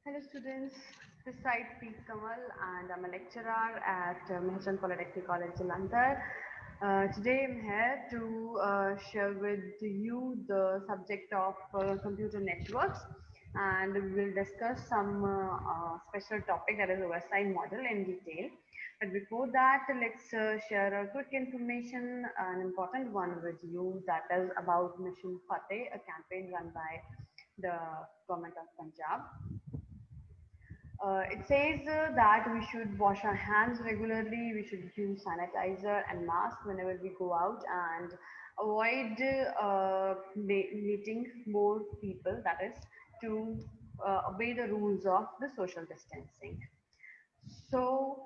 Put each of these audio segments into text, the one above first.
Hello students, this side Preet Kamal and I'm a lecturer at Mehchan Polytechnic College, Jalandhar. Today I'm here to share with you the subject of computer networks, and we will discuss some special topic, that is OSI model, in detail. But before that, let's share a quick information, an important one with you, that is about Mission Fateh, a campaign run by the government of Punjab. It says that we should wash our hands regularly, we should use sanitizer and mask whenever we go out, and avoid meeting more people, that is, to obey the rules of the social distancing. So,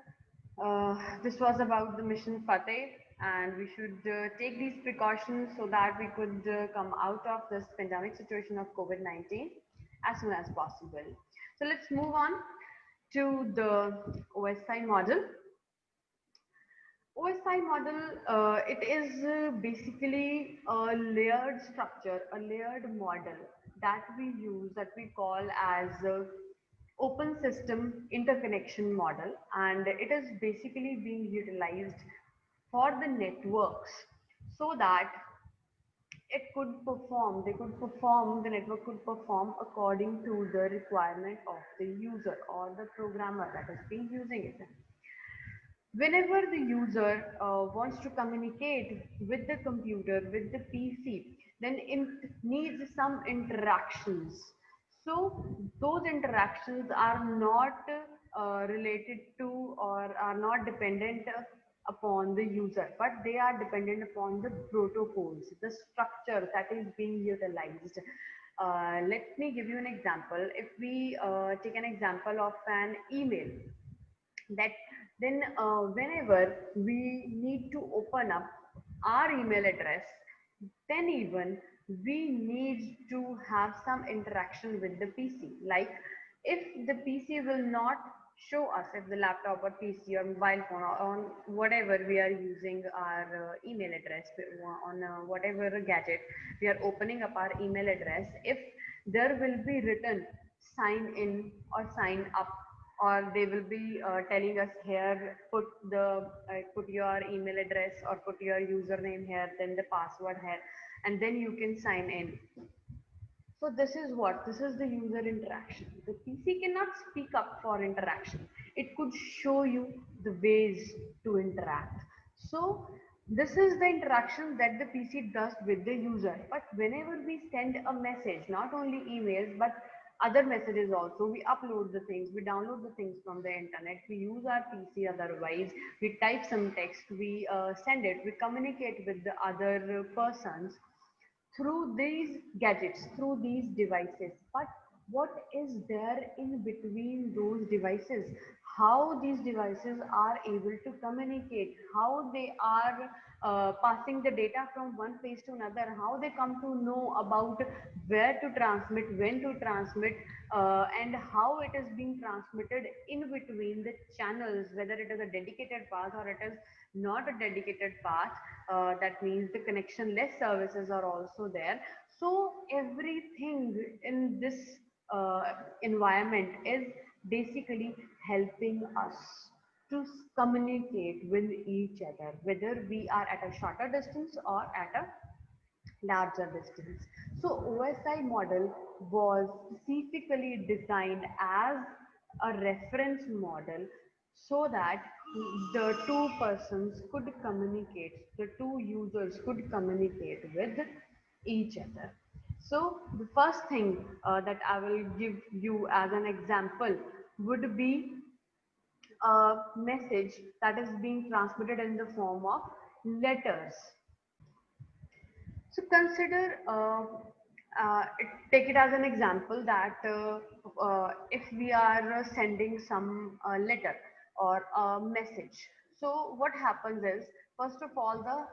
this was about the Mission Fateh, and we should take these precautions so that we could come out of this pandemic situation of COVID-19 as soon as possible. So, let's move on to the OSI model. OSI model, it is basically a layered structure, a layered model that we use, that we call as open system interconnection model, and it is basically being utilized for the networks so that it could perform, the network could perform according to the requirement of the user or the programmer that is being using it. Whenever the user wants to communicate with the computer, with the PC, then it needs some interactions. So those interactions are not related to, or are not dependent upon the user, but they are dependent upon the protocols, the structure that is being utilized. Let me give you an example. If we take an example of an email, that then whenever we need to open up our email address, then even we need to have some interaction with the PC. Like, if the PC will not show us, if the laptop or PC or mobile phone or on whatever we are using our email address, on whatever gadget we are opening up our email address, if there will be written sign in or sign up, or they will be telling us here, put your email address or put your username here, then the password here, and then you can sign in. So this is what, this is the user interaction. The PC cannot speak up for interaction, it could show you the ways to interact. So this is the interaction that the PC does with the user. But whenever we send a message, not only emails but other messages also, we upload the things, we download the things from the internet, we use our PC, otherwise we type some text, we send it, we communicate with the other persons through these gadgets, through these devices. But what is there in between those devices? How these devices are able to communicate, how they are passing the data from one place to another, how they come to know about where to transmit, when to transmit, and how it is being transmitted in between the channels, whether it is a dedicated path or it is not a dedicated path. That means the connectionless services are also there. So everything in this uh, environment is basically helping us to communicate with each other, whether we are at a shorter distance or at a larger distance. So OSI model was specifically designed as a reference model so that the two persons could communicate, the two users could communicate with each other. So the first thing that I will give you as an example would be a message that is being transmitted in the form of letters. So consider, take it as an example that if we are sending some letter or a message. So what happens is, first of all, the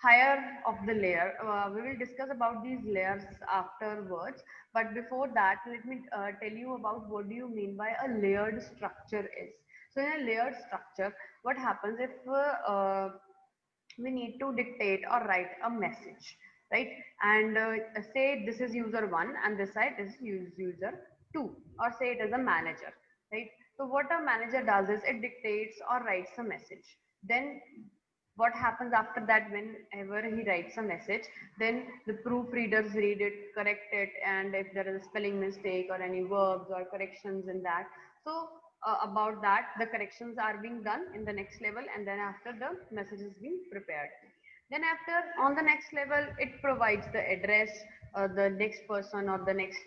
higher of the layer, we will discuss about these layers afterwards. But before that, let me tell you about what do you mean by a layered structure is. So in a layered structure, what happens if we need to dictate or write a message. right? And say this is user 1 and this side is user 2, or say it is a manager, right? So what a manager does is it dictates or writes a message. Then what happens after that, whenever he writes a message, then the proofreaders read it, correct it, and if there is a spelling mistake or any verbs or corrections in that, so about that the corrections are being done in the next level, and then after the message is being prepared. Then after, on the next level, it provides the address, the next person or the next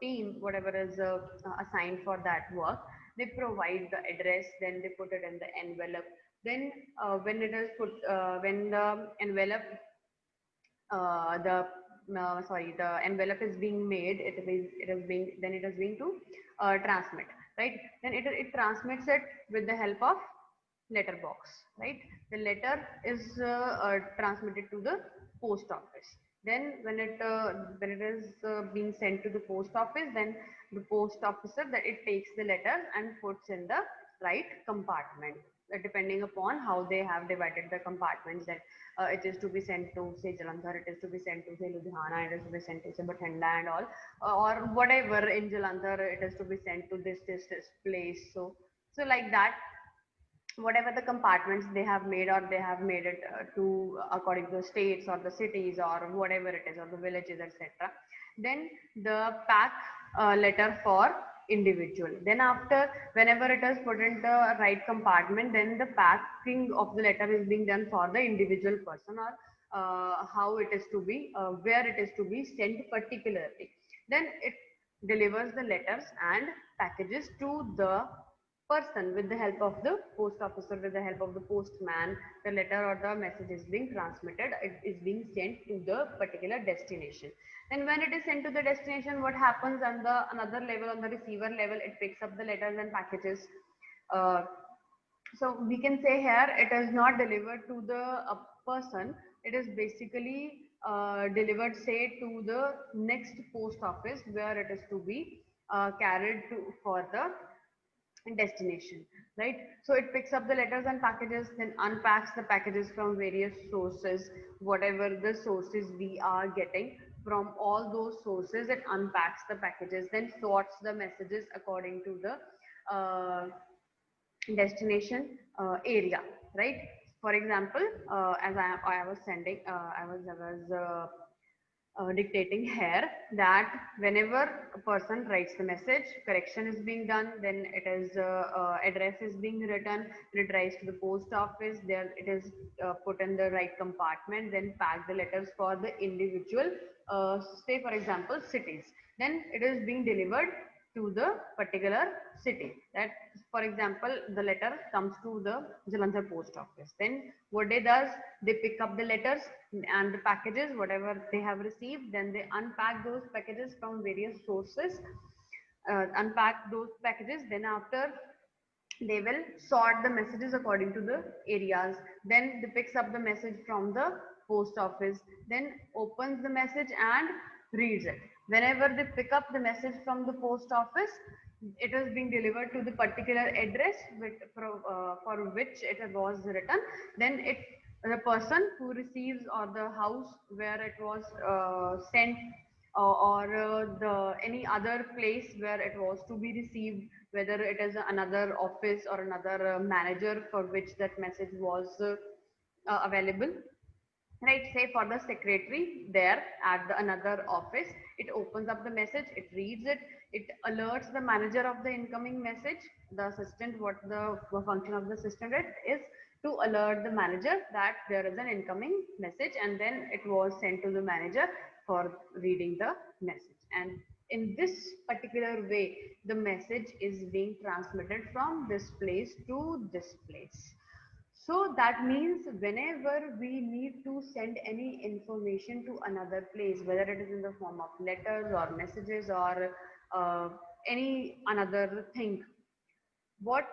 team, whatever is assigned for that work. They provide the address, then they put it in the envelope. Then when it is put, when the envelope, the sorry, the envelope is being made, it is being, then it is being to transmit, right? Then it transmits it with the help of letterbox, right? The letter is transmitted to the post office. Then when it is being sent to the post office, then the post officer, that it takes the letter and puts in the right compartment, depending upon how they have divided the compartments, that it is to be sent to say Jalandhar, it is to be sent to say Ludhiana, it is to be sent to say Bathinda and all, or whatever in Jalandhar, it is to be sent to this place. So like that, whatever the compartments they have made, or they have made it to according to the states or the cities or whatever it is, or the villages, etc. Then the pack letter for individual. Then after, whenever it is put in the right compartment, then the packing of the letter is being done for the individual person, or how it is to be, where it is to be sent particularly. Then it delivers the letters and packages to the person with the help of the post officer, with the help of the postman. The letter or the message is being transmitted, it is being sent to the particular destination. And when it is sent to the destination, what happens on the another level, on the receiver level, it picks up the letters and packages. uh, so we can say here, it is not delivered to the person, it is basically delivered say to the next post office, where it is to be carried to for the destination, right? So it picks up the letters and packages, then unpacks the packages from various sources, whatever the sources we are getting from, all those sources it unpacks the packages, then sorts the messages according to the destination area, right? For example, as I was sending, dictating here, that whenever a person writes the message, correction is being done, then it is address is being written, it writes to the post office, there it is put in the right compartment, then pack the letters for the individual, say for example cities, then it is being delivered to the particular city. That, for example, the letter comes to the Jalandhar post office, then what they does, they pick up the letters and the packages whatever they have received, then they unpack those packages from various sources, unpack those packages, then after they will sort the messages according to the areas, then they picks up the message from the post office, then opens the message and reads it. Whenever they pick up the message from the post office, it is being delivered to the particular address for which it was written. Then it, the person who receives, or the house where it was sent, or the any other place where it was to be received, whether it is another office or another manager for which that message was available, right? Say for the secretary there at the another office, it opens up the message, it reads it, it alerts the manager of the incoming message, the assistant, what the function of the assistant is to alert the manager that there is an incoming message, and then it was sent to the manager for reading the message. And in this particular way, the message is being transmitted from this place to this place. So that means whenever we need to send any information to another place, whether it is in the form of letters or messages or uh, any another thing, what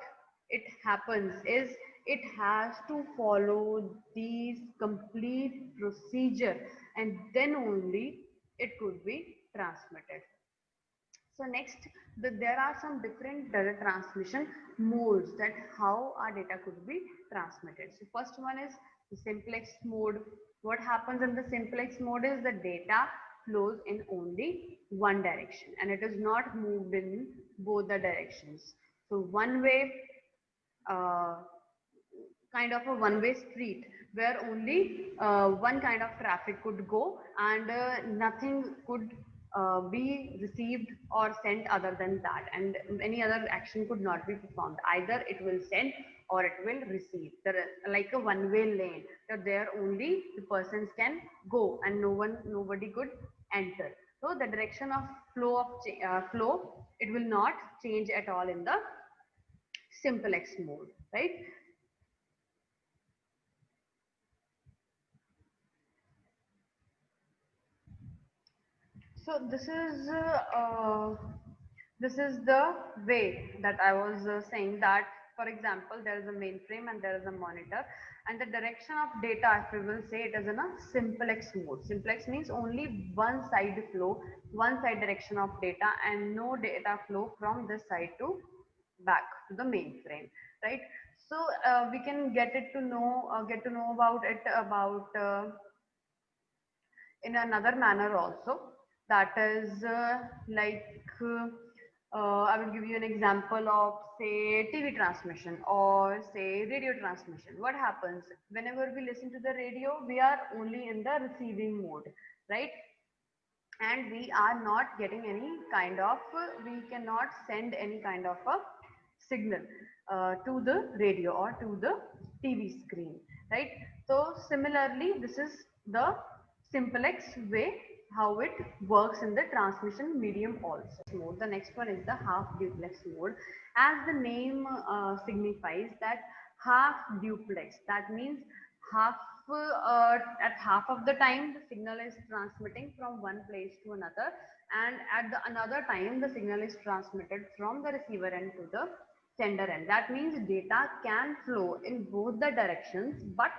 it happens is it has to follow these complete procedure, and then only it could be transmitted. So next, there are some different data transmission modes, that how our data could be transmitted. So first one is The simplex mode, what happens in the simplex mode is the data flows in only one direction and it is not moved in both the directions. So one way, uh, kind of a one-way street where only one kind of traffic could go and nothing could be received or sent other than that, and any other action could not be performed. Either it will send or it will receive. There is like a one-way lane that there only the persons can go and nobody could enter. So the direction of flow, it will not change at all in the simplex mode, right? So this is the way that I was saying that, for example, there is a mainframe and there is a monitor, and the direction of data, if we will say, it is in a simplex mode. Simplex means only one side flow, one side direction of data, and no data flow from this side to back to the mainframe, right? So we can get to know about it about in another manner also, that is I will give you an example of, say, TV transmission or say radio transmission. What happens whenever we listen to the radio, we are only in the receiving mode, right? And we are not getting any kind of we cannot send any kind of a signal to the radio or to the TV screen, right? So similarly, this is the simplex way how it works in the transmission medium also. Mode, the next one is the half duplex mode. As the name signifies that half duplex, that means half at half of the time the signal is transmitting from one place to another, and at the another time the signal is transmitted from the receiver end to the sender end. That means data can flow in both the directions, but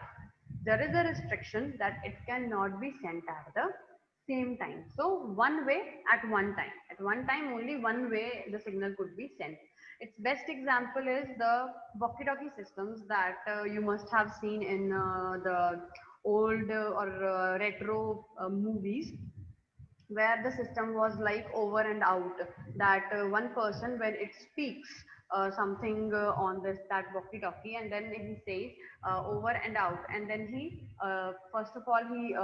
there is a restriction that it cannot be sent at the same time. So one way at one time, at one time only one way the signal could be sent. Its best example is the walkie-talkie systems that you must have seen in the old or retro movies, where the system was like over and out, that one person when it speaks something on this that walkie talkie, and then he says over and out, and then he first of all he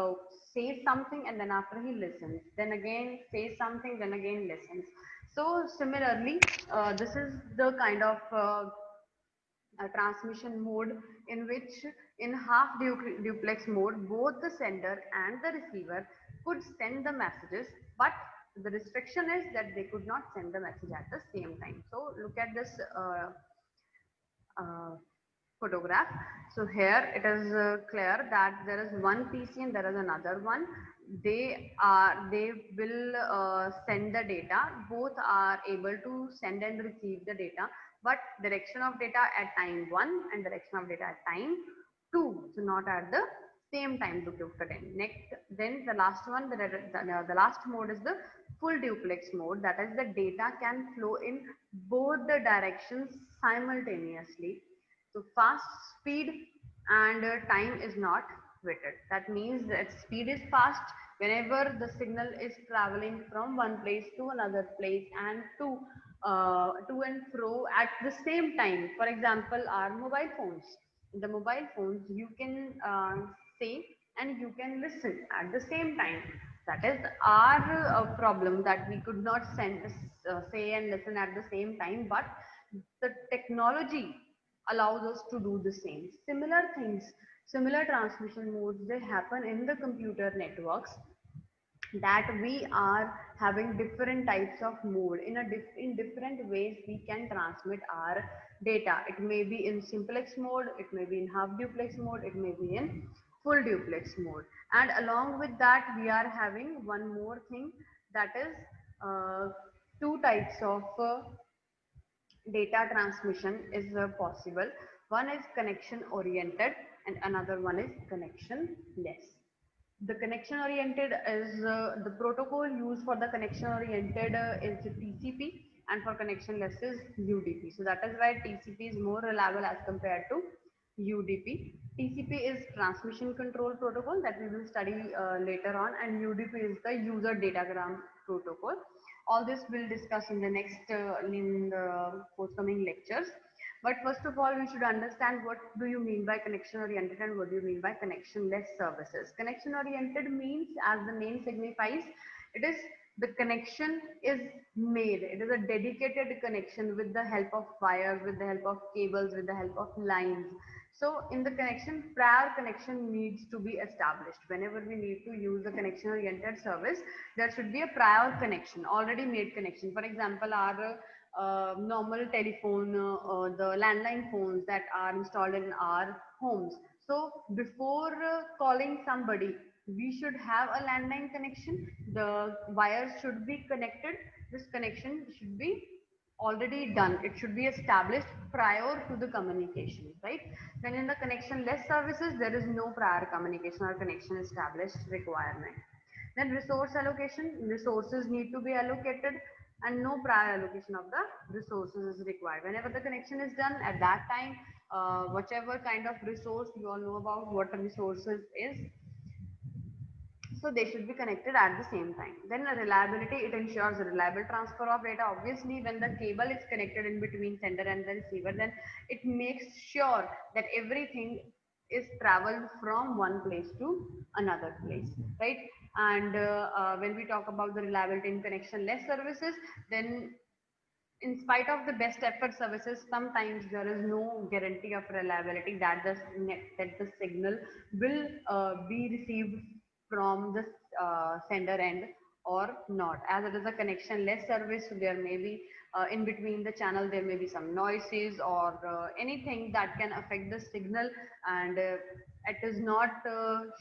says something, and then after he listens, then again says something, then again listens. So similarly, this is the kind of transmission mode in which, in half duplex mode, both the sender and the receiver could send the messages, but the restriction is that they could not send the message at the same time. So look at this uh, photograph. So here it is clear that there is one PC and there is another one. They will send the data. Both are able to send and receive the data, but direction of data at time one and direction of data at time two. So not at the same time duplicate again. Next, then the last one, the last mode is the full duplex mode. That is, the data can flow in both the directions simultaneously. So fast speed and time is not weighted. That means that speed is fast whenever the signal is traveling from one place to another place and to and fro at the same time. For example, our mobile phones. In the mobile phones, you can say and you can listen at the same time. That is our problem, that we could not say and listen at the same time, but the technology allows us to do the same. Similar things, similar transmission modes, they happen in the computer networks, that we are having different types of mode in different ways we can transmit our data. It may be in simplex mode, it may be in half duplex mode, it may be in full duplex mode. And along with that, we are having one more thing, that is two types of data transmission is possible. One is connection oriented and another one is connection less. The connection oriented is the protocol used for the connection oriented is TCP, and for connection less is UDP. So that is why TCP is more reliable as compared to UDP. TCP is transmission control protocol that we will study later on, and UDP is the user datagram protocol. All this we'll discuss in the next in the forthcoming lectures. But first of all, we should understand what do you mean by connection oriented and what do you mean by connectionless services. Connection oriented means, as the name signifies, it is the connection is made. It is a dedicated connection with the help of wires, with the help of cables, with the help of lines. So in the connection, prior connection needs to be established. Whenever we need to use the connection oriented service, there should be a prior connection, already made connection. For example, our normal telephone, the landline phones that are installed in our homes. So before calling somebody, we should have a landline connection. The wires should be connected. This connection should be already done. It should be established prior to the communication, right? Then in the connectionless services, there is no prior communication or connection established requirement. Then resource allocation, resources need to be allocated and no prior allocation of the resources is required. Whenever the connection is done at that time, whichever kind of resource you all know about what a resources is, so they should be connected at the same time. Then reliability, it ensures a reliable transfer of data. Obviously, when the cable is connected in between sender and the receiver, then it makes sure that everything is traveled from one place to another place, right? And when we talk about the reliability in connectionless services, then in spite of the best effort services, sometimes there is no guarantee of reliability that the signal will be received from the sender end or not. As it is a connectionless service, so there may be in between the channel there may be some noises or anything that can affect the signal, and it is not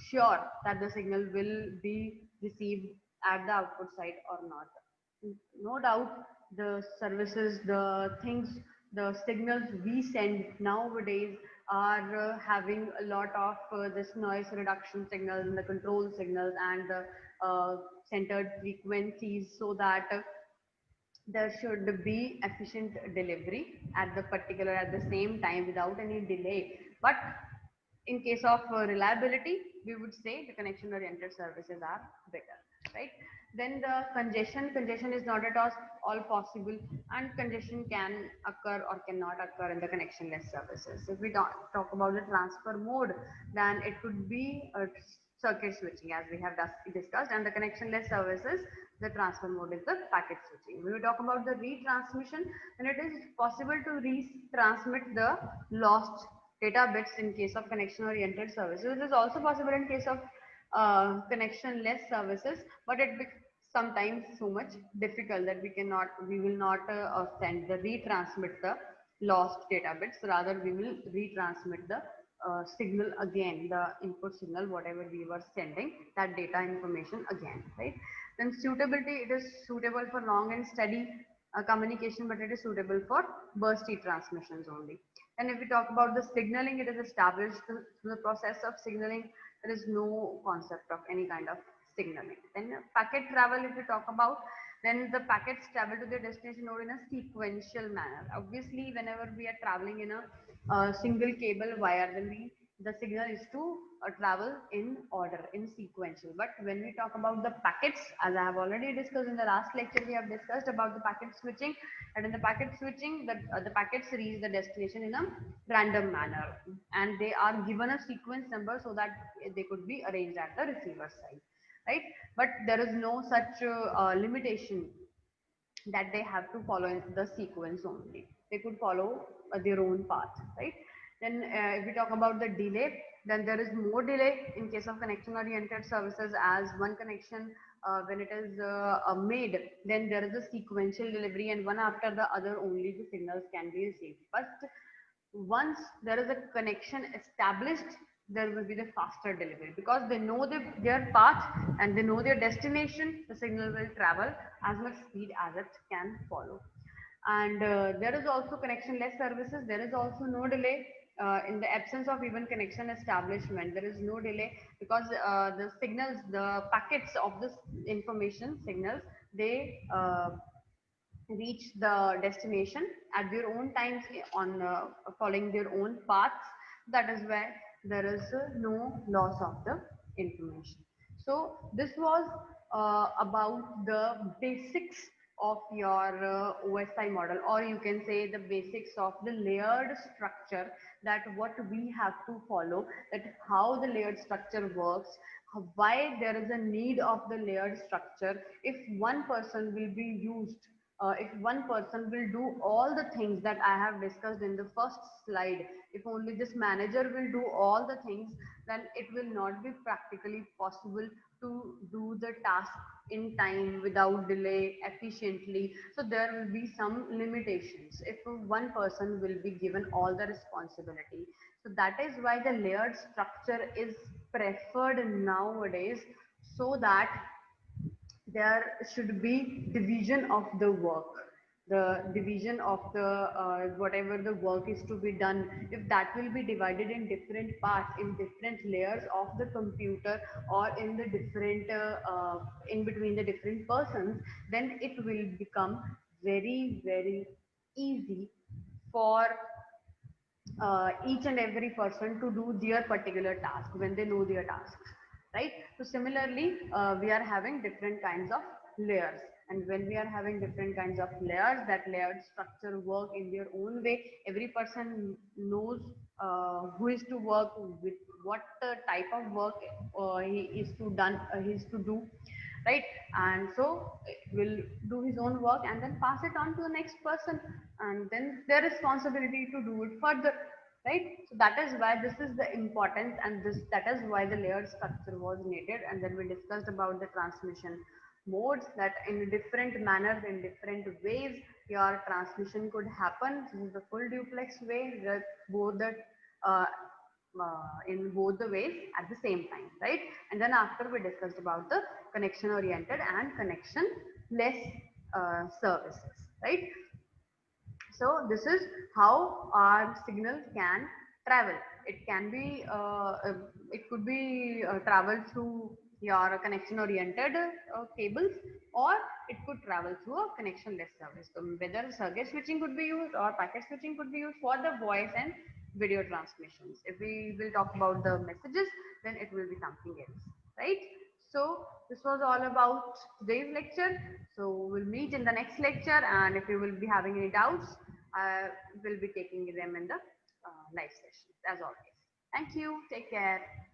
sure that the signal will be received at the output side or not. No doubt, the services, the things, the signals we send nowadays are having a lot of this noise reduction signals and the control signals and the centered frequencies, so that there should be efficient delivery at the particular at the same time without any delay. But in case of reliability, we would say the connection oriented services are better, right? Then the congestion is not at all possible, and congestion can occur or cannot occur in the connectionless services. If we talk about the transfer mode, then it could be circuit switching, as we have discussed, and the connectionless services, the transfer mode is the packet switching. When we talk about the retransmission, then it is possible to retransmit the lost data bits in case of connection oriented services. It is also possible in case of connectionless services, but it sometimes so much difficult that we will not send the retransmit the lost data bits. Rather, we will retransmit the signal again, the input signal, whatever we were sending, that data information again, right? Then suitability, it is suitable for long and steady communication, but it is suitable for bursty transmissions only. And if we talk about the signaling, it is established through the process of signaling. There is no concept of any kind of signaling. Then packet travel, if we talk about, then the packets travel to their destination node in a sequential manner. Obviously, whenever we are traveling in a single cable wire, then the signal is to travel in order, in sequential. But when we talk about the packets, as I have already discussed in the last lecture, we have discussed about the packet switching, and in the packet switching, the packets reach the destination in a random manner, and they are given a sequence number so that they could be arranged at the receiver side, right? But there is no such limitation that they have to follow in the sequence only. They could follow their own path, right? Then if we talk about the delay, then there is more delay in case of connection oriented services, as one connection when it is made, then there is a sequential delivery, and one after the other only the signals can be received. But once there is a connection established, there will be the faster delivery, because they know their path and they know their destination. The signal will travel as much speed as it can follow. And there is also connectionless services. There is also no delay in the absence of even connection establishment. There is no delay, because the signals, the packets of this information signals, they reach the destination at their own times on following their own paths. That is why there is no loss of the information. So this was about the basics of your OSI model, or you can say the basics of the layered structure, that what we have to follow, that how the layered structure works, why there is a need of the layered structure. If one person will be used, if one person will do all the things that I have discussed in the first slide, if only this manager will do all the things, then it will not be practically possible to do the task in time without delay efficiently. So there will be some limitations if one person will be given all the responsibility. So that is why the layered structure is preferred nowadays, so that there should be division of the work, the division of the whatever the work is to be done. If that will be divided in different parts, in different layers of the computer, or in the different in between the different persons, then it will become very easy for each and every person to do their particular task when they know their tasks, right? So similarly, we are having different kinds of layers, and when we are having different kinds of layers, that layered structure work in their own way. Every person knows who is to work with what type of work he is to do, right? And so will do his own work and then pass it on to the next person, and then their responsibility to do it further, right? So that is why this is the importance, and this that is why the layered structure was needed. And then we discussed about the transmission modes, that in different manners, in different ways, your transmission could happen. This is the full duplex way, that both the uh, in both the ways at the same time, right? And then after, we discussed about the connection oriented and connection less services, right? So this is how our signal can travel. It can be, it could be traveled through your connection oriented cables, or it could travel through a connection less service. So whether circuit switching could be used or packet switching could be used for the voice and video transmissions. If we will talk about the messages, then it will be something else, right? So this was all about today's lecture. So we'll meet in the next lecture, and if you will be having any doubts, I will be taking them in the live sessions as always. Thank you. Take care.